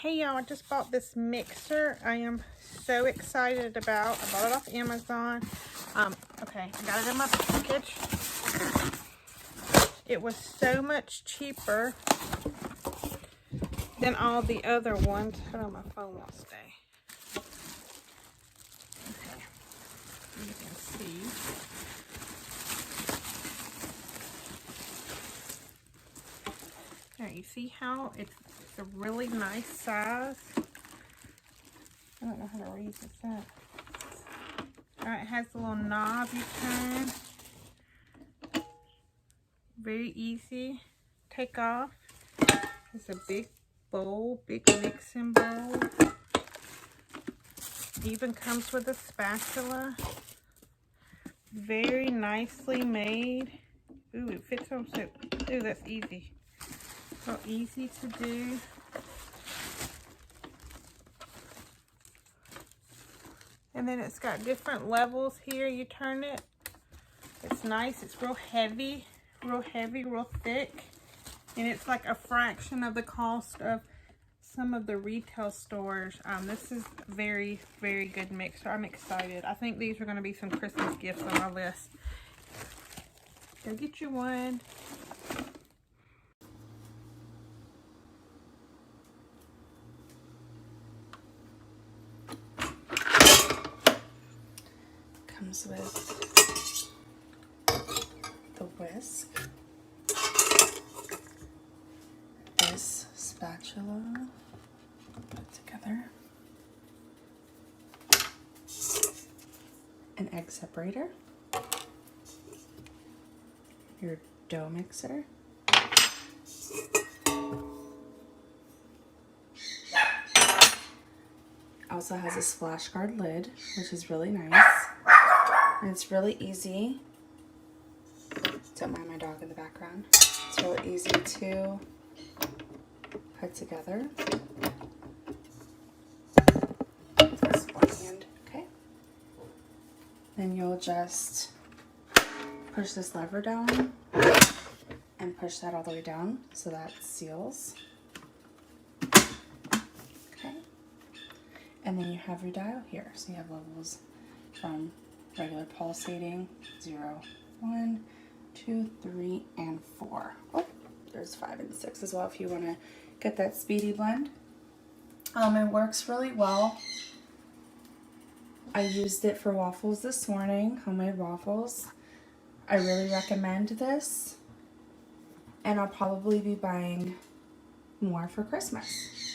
Hey y'all, I just bought this mixer. I am so excited about. I bought it off Amazon. Okay, I got it in my package. It was so much cheaper than all the other ones. Hold on, my phone won't stay. Okay, you can see. There, you see how it's a really nice size. I don't know how to raise this up. Alright, it has a little knob you turn. Very easy. Take off. It's a big bowl, big mixing bowl. Even comes with a spatula. Very nicely made. Ooh, it fits on so. Ooh, that's easy. So easy to do. And then it's got different levels here. You turn it. It's nice. It's real heavy, real thick. And it's like a fraction of the cost of some of the retail stores. This is very, very good mixer. I'm excited. I think these are going to be some Christmas gifts on my list. Go get you one. Comes with the whisk, this spatula, put together, an egg separator, your dough mixer, also has a splash guard lid, which is really nice. And it's really easy. Don't mind my dog in the background. It's really easy to put together. This one hand, okay. Then you'll just push this lever down and push that all the way down so that seals. Okay. And then you have your dial here. So you have levels from regular pulsating, 0, 1, 2, 3, and 4. Oh, there's 5 and 6 as well if you want to get that speedy blend. It works really well. I used it for waffles this morning, homemade waffles. I really recommend this, and I'll probably be buying more for Christmas.